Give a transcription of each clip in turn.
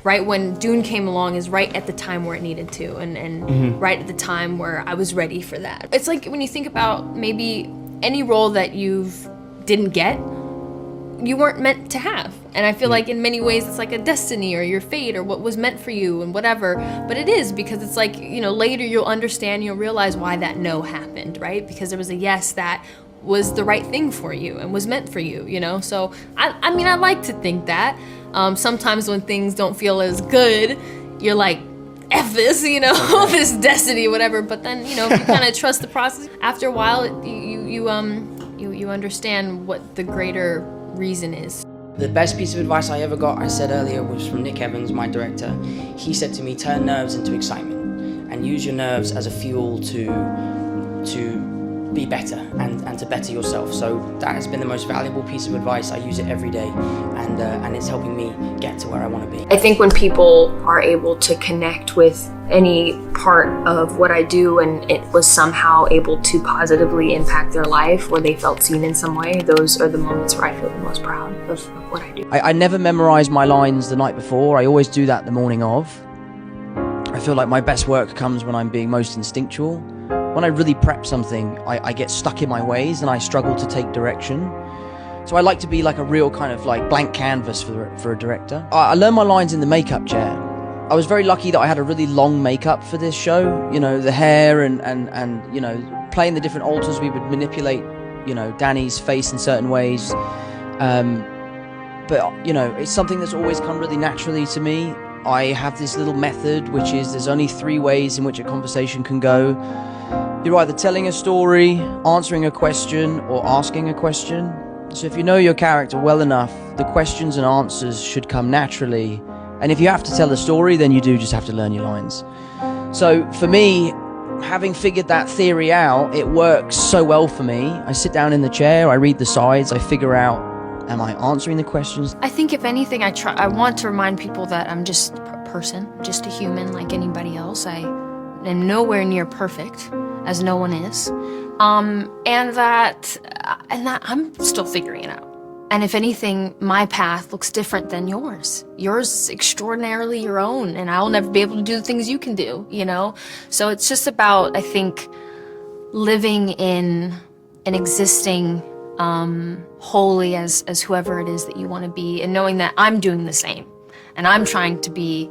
Right when Dune came along is right at the time where it needed to, and right at the time where I was ready for that. It's like when you think about maybe any role that you didn't get, you weren't meant to have. And I feel like in many ways it's like a destiny or your fate or what was meant for you and whatever. But it is, because it's like, you know, later you'll understand, you'll realize why that no happened, right? Because there was a yes that was the right thing for you and was meant for you, you know? So, I mean, I like to think that. Sometimes when things don't feel as good, you're like, F this, you know, this destiny, whatever. But then, you know, if you kind of trust the process, after a while, you understand what the greater reason is. The best piece of advice I ever got, I said earlier, was from Nick Evans, my director. He said to me, turn nerves into excitement and use your nerves as a fuel to be better and to better yourself. So that has been the most valuable piece of advice. I use it every day, and it's helping me get to where I want to be. I think when people are able to connect with any part of what I do and it was somehow able to positively impact their life, where they felt seen in some way, those are the moments where I feel the most proud of what I do. I never memorize my lines the night before. I always do that the morning of. I feel like my best work comes when I'm being most instinctual. When I really prep something, I get stuck in my ways and I struggle to take direction. So I like to be like a real kind of like blank canvas for a director. I learned my lines in the makeup chair. I was very lucky that I had a really long makeup for this show. You know, the hair and you know, playing the different alters, we would manipulate, you know, Danny's face in certain ways. But, you know, it's something that's always come really naturally to me. I have this little method, which is there's only 3 ways in which a conversation can go. You're either telling a story, answering a question, or asking a question. So if you know your character well enough, the questions and answers should come naturally. And if you have to tell a story, then you do just have to learn your lines. So for me, having figured that theory out, it works so well for me. I sit down in the chair, I read the sides, I figure out, am I answering the questions? I think if anything, I want to remind people that I'm just a person, just a human like anybody else. I am nowhere near perfect, as no one is, and that I'm still figuring it out. And if anything, my path looks different than yours. Yours is extraordinarily your own, and I'll never be able to do the things you can do, you know? So it's just about, I think, living in and existing wholly as whoever it is that you want to be, and knowing that I'm doing the same, and I'm trying to be,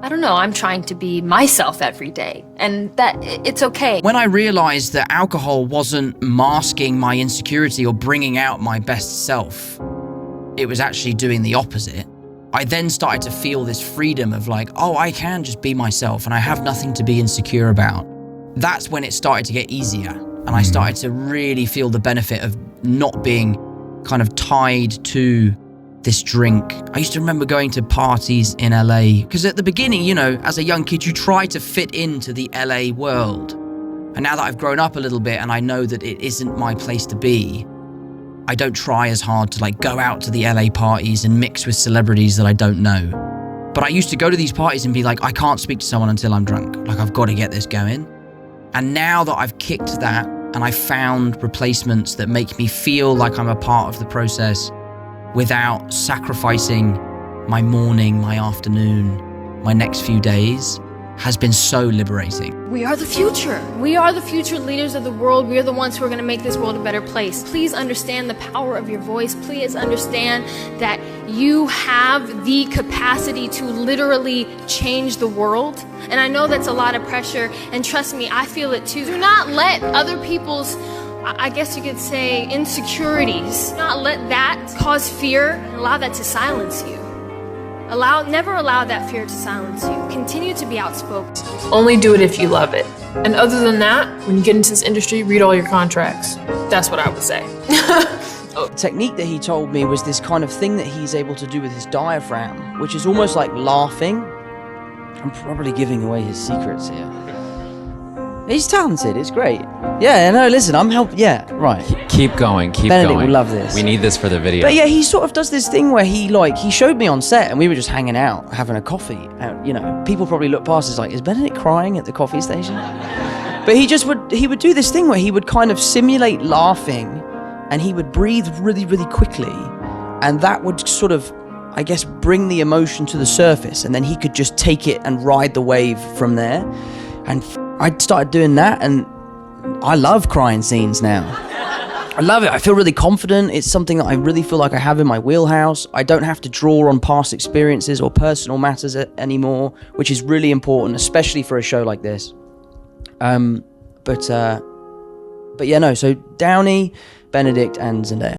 I don't know, I'm trying to be myself every day, and that it's okay. When I realized that alcohol wasn't masking my insecurity or bringing out my best self, it was actually doing the opposite, I then started to feel this freedom of like, oh, I can just be myself and I have nothing to be insecure about. That's when it started to get easier, and I started to really feel the benefit of not being kind of tied to this drink. I used to remember going to parties in LA, because at the beginning, you know, as a young kid, you try to fit into the LA world. And now that I've grown up a little bit and I know that it isn't my place to be, I don't try as hard to like go out to the LA parties and mix with celebrities that I don't know. But I used to go to these parties and be like, I can't speak to someone until I'm drunk. Like, I've got to get this going. And now that I've kicked that and I found replacements that make me feel like I'm a part of the process, without sacrificing my morning, my afternoon, my next few days, has been so liberating. We are the future. We are the future leaders of the world. We are the ones who are going to make this world a better place. Please understand the power of your voice. Please understand that you have the capacity to literally change the world. And I know that's a lot of pressure, and trust me, I feel it too. Do not let other people's, I guess you could say, insecurities, not let that cause fear and allow that to silence you. Never allow that fear to silence you. Continue to be outspoken. Only do it if you love it. And other than that, when you get into this industry, read all your contracts. That's what I would say. The technique that he told me was this kind of thing that he's able to do with his diaphragm, which is almost like laughing. I'm probably giving away his secrets here. He's talented, it's great. Yeah, no, listen, I'm helping, yeah, right. Keep going, keep Benedict going. will love this. We need this for the video. But yeah, he sort of does this thing where he showed me on set and we were just hanging out, having a coffee. And, you know, people probably look past us like, is Benedict crying at the coffee station? But he would do this thing where he would kind of simulate laughing and he would breathe really, really quickly. And that would sort of I guess, bring the emotion to the surface, and then he could just take it and ride the wave from there. And I started doing that, and I love crying scenes now. I love it. I feel really confident. It's something that I really feel like I have in my wheelhouse. I don't have to draw on past experiences or personal matters anymore, which is really important, especially for a show like this. But yeah, no, so Downey, Benedict, and Zendaya.